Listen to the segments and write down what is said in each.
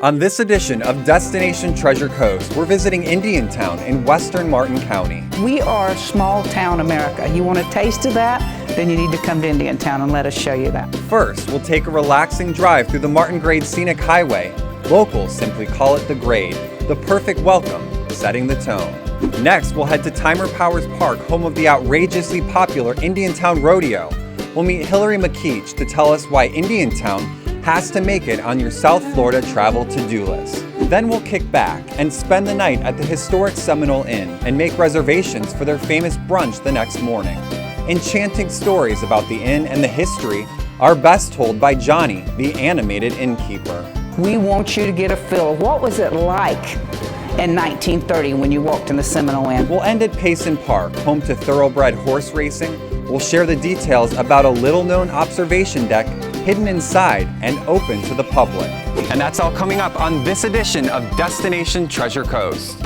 On this edition of Destination Treasure Coast, we're visiting Indiantown in western Martin County. We are small town America. You want a taste of that? Then you need to come to Indiantown and let us show you that. First, we'll take a relaxing drive through the Martin Grade Scenic Highway. Locals simply call it the Grade, the perfect welcome, setting the tone. Next, we'll head to Timer Powers Park, home of the outrageously popular Indiantown Rodeo. We'll meet Hilary Mukesh to tell us why Indiantown has to make it on your South Florida travel to-do list. Then we'll kick back and spend the night at the Historic Seminole Inn and make reservations for their famous brunch the next morning. Enchanting stories about the inn and the history are best told by Jonnie, the animated innkeeper. We want you to get a feel of what was it like in 1930 when you walked in the Seminole Inn. We'll end at Payson Park, home to thoroughbred horse racing. We'll share the details about a little-known observation deck hidden inside and open to the public. And that's all coming up on this edition of Destination Treasure Coast.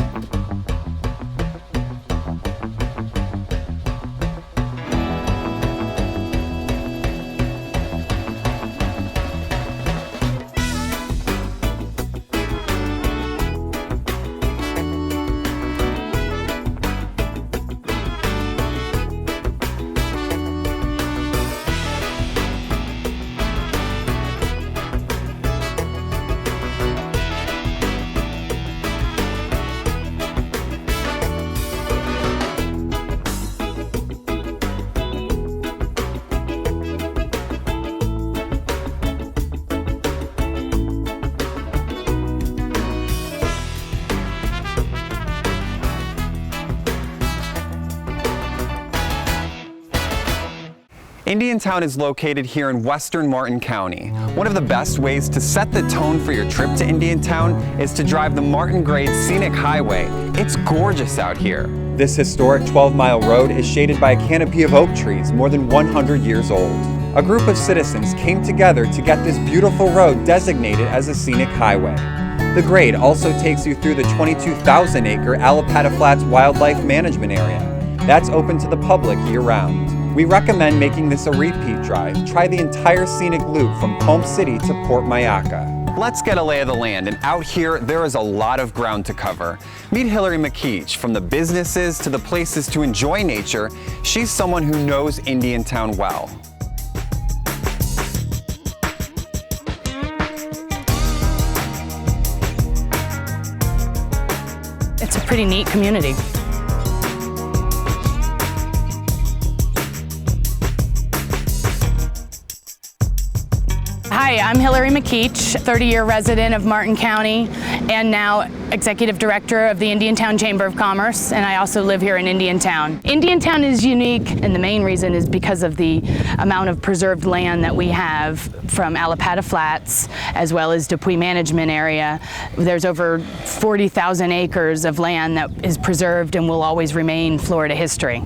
Indiantown is located here in western Martin County. One of the best ways to set the tone for your trip to Indiantown is to drive the Martin Grade Scenic Highway. It's gorgeous out here. This historic 12-mile road is shaded by a canopy of oak trees more than 100 years old. A group of citizens came together to get this beautiful road designated as a scenic highway. The grade also takes you through the 22,000-acre Allapattah Flats Wildlife Management Area. That's open to the public year-round. We recommend making this a repeat drive. Try the entire scenic loop from Palm City to Port Mayaca. Let's get a lay of the land, and out here there is a lot of ground to cover. Meet Hilary Mukesh. From the businesses to the places to enjoy nature, she's someone who knows Indiantown well. It's a pretty neat community. Hi, I'm Hilary Mukesh, 30-year resident of Martin County and now Executive Director of the Indiantown Chamber of Commerce, and I also live here in Indiantown. Indiantown is unique, and the main reason is because of the amount of preserved land that we have from Allapattah Flats as well as Dupuy Management Area. There's over 40,000 acres of land that is preserved and will always remain Florida history.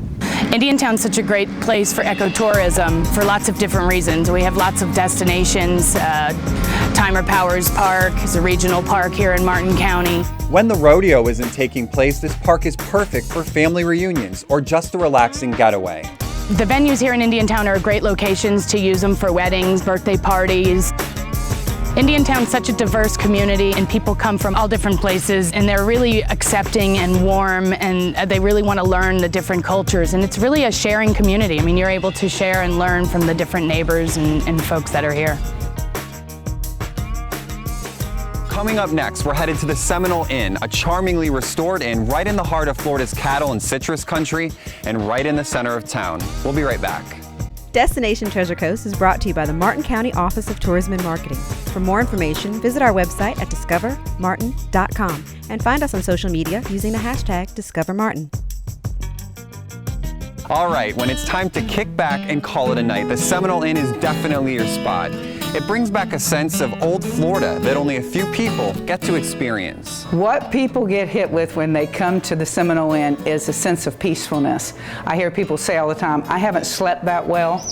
Indiantown's such a great place for ecotourism for lots of different reasons. We have lots of destinations. Timer Powers Park is a regional park here in Martin County. When the rodeo isn't taking place, this park is perfect for family reunions or just a relaxing getaway. The venues here in Indiantown are great locations to use them for weddings, birthday parties. Indiantown's such a diverse community, and people come from all different places, and they're really accepting and warm, and they really want to learn the different cultures, and it's really a sharing community. I mean, you're able to share and learn from the different neighbors and folks that are here. Coming up next, we're headed to the Seminole Inn, a charmingly restored inn right in the heart of Florida's cattle and citrus country, and right in the center of town. We'll be right back. Destination Treasure Coast is brought to you by the Martin County Office of Tourism and Marketing. For more information, visit our website at discovermartin.com and find us on social media using the hashtag DiscoverMartin. All right, when it's time to kick back and call it a night, the Seminole Inn is definitely your spot. It brings back a sense of old Florida that only a few people get to experience. What people get hit with when they come to the Seminole Inn is a sense of peacefulness. I hear people say all the time, I haven't slept that well,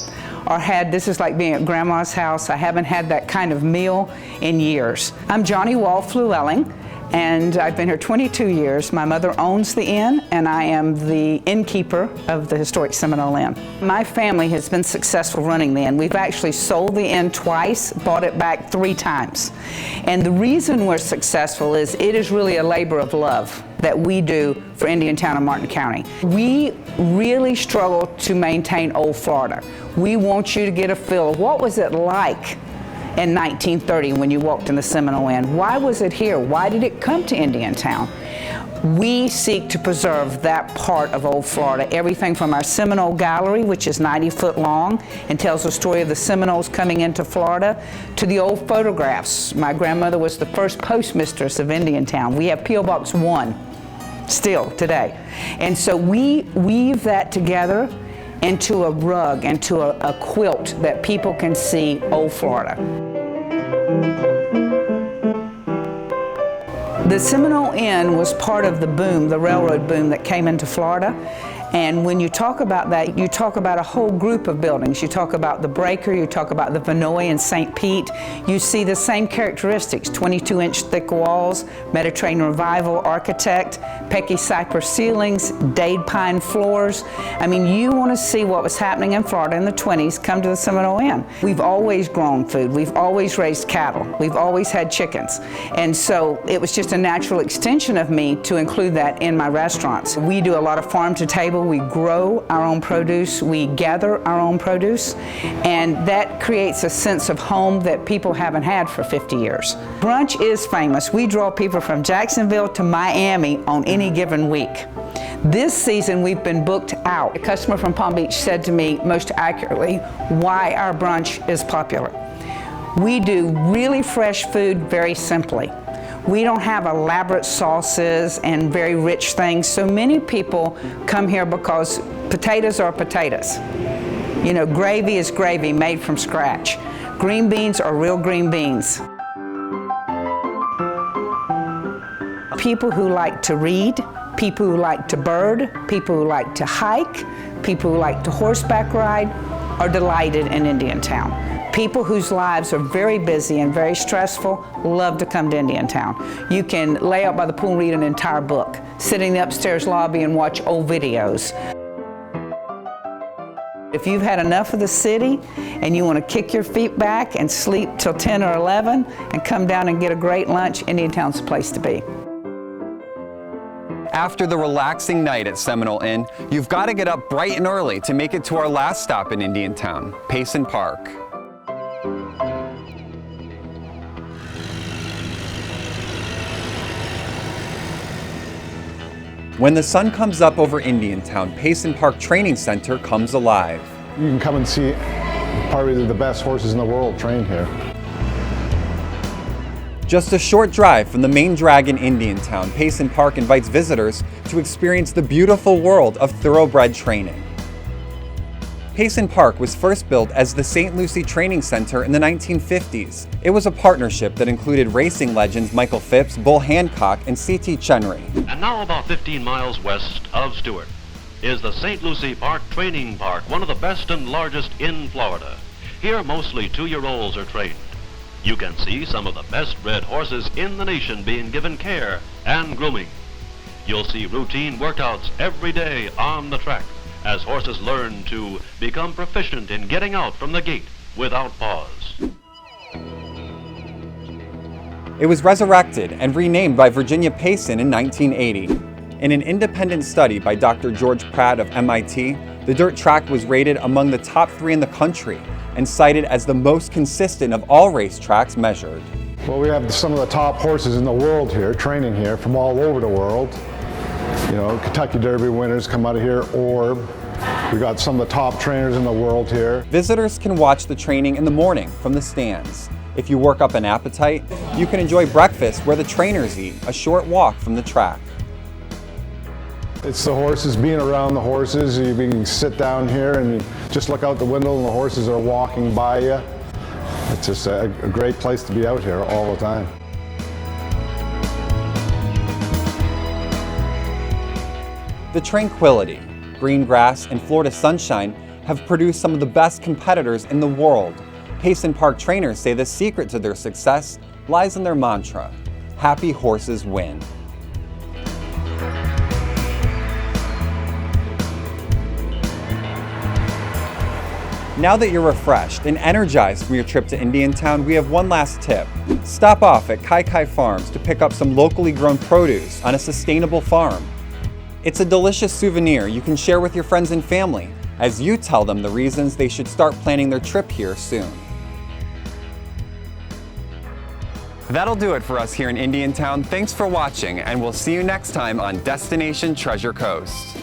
or this is like being at grandma's house. I haven't had that kind of meal in years. I'm Jonnie Wall-Flewelling, and I've been here 22 years. My mother owns the inn, and I am the innkeeper of the Historic Seminole Inn. My family has been successful running the inn. We've actually sold the inn twice, bought it back 3 times. And the reason we're successful is it is really a labor of love that we do for Indiantown and Martin County. We really struggle to maintain old Florida. We want you to get a feel of what was it like in 1930 when you walked in the Seminole Inn. Why was it here? Why did it come to Indiantown? We seek to preserve that part of old Florida, everything from our Seminole Gallery, which is 90 foot long and tells the story of the Seminoles coming into Florida, to the old photographs. My grandmother was the first postmistress of Indiantown. We have P.O. Box 1 still today. And so we weave that together into a rug, into a quilt that people can see old Florida. The Seminole Inn was part of the boom, the railroad boom that came into Florida. And when you talk about that, you talk about a whole group of buildings. You talk about the Breaker, you talk about the Vinoy and St. Pete. You see the same characteristics, 22-inch thick walls, Mediterranean Revival architect, Pecky cypress ceilings, dade pine floors. I mean, you want to see what was happening in Florida in the 20s, come to the Seminole Inn. We've always grown food. We've always raised cattle. We've always had chickens. And so it was just a natural extension of me to include that in my restaurants. We do a lot of farm to table. We grow our own produce, we gather our own produce, and that creates a sense of home that people haven't had for 50 years. Brunch is famous. We draw people from Jacksonville to Miami on any given week. This season we've been booked out. A customer from Palm Beach said to me most accurately why our brunch is popular. We do really fresh food very simply. We don't have elaborate sauces and very rich things, so many people come here because potatoes are potatoes. You know, gravy is gravy made from scratch. Green beans are real green beans. People who like to read, people who like to bird, people who like to hike, people who like to horseback ride are delighted in Indiantown. People whose lives are very busy and very stressful love to come to Indiantown. You can lay out by the pool and read an entire book, sit in the upstairs lobby and watch old videos. If you've had enough of the city and you want to kick your feet back and sleep till 10 or 11 and come down and get a great lunch, Indiantown's the place to be. After the relaxing night at Seminole Inn, you've got to get up bright and early to make it to our last stop in Indiantown, Payson Park. When the sun comes up over Indiantown, Payson Park Training Center comes alive. You can come and see probably the best horses in the world trained here. Just a short drive from the main drag in Indiantown, Payson Park invites visitors to experience the beautiful world of thoroughbred training. Payson Park was first built as the St. Lucie Training Center in the 1950s. It was a partnership that included racing legends Michael Phipps, Bull Hancock, and C.T. Chenry. And now about 15 miles west of Stewart is the St. Lucie Park Training Park, one of the best and largest in Florida. Here mostly 2-year-olds are trained. You can see some of the best bred horses in the nation being given care and grooming. You'll see routine workouts every day on the track as horses learn to become proficient in getting out from the gate without pause. It was resurrected and renamed by Virginia Payson in 1980. In an independent study by Dr. George Pratt of MIT, the dirt track was rated among the top 3 in the country and cited as the most consistent of all racetracks measured. Well, we have some of the top horses in the world here, training here from all over the world. You know, Kentucky Derby winners come out of here, or we got some of the top trainers in the world here. Visitors can watch the training in the morning from the stands. If you work up an appetite, you can enjoy breakfast where the trainers eat, a short walk from the track. It's the horses, being around the horses. You can sit down here and you just look out the window and the horses are walking by you. It's just a great place to be out here all the time. The tranquility, green grass, and Florida sunshine have produced some of the best competitors in the world. Payson Park trainers say the secret to their success lies in their mantra: happy horses win. Now that you're refreshed and energized from your trip to Indiantown, we have one last tip. Stop off at Kai Kai Farms to pick up some locally grown produce on a sustainable farm. It's a delicious souvenir you can share with your friends and family as you tell them the reasons they should start planning their trip here soon. That'll do it for us here in Indiantown. Thanks for watching, and we'll see you next time on Destination Treasure Coast.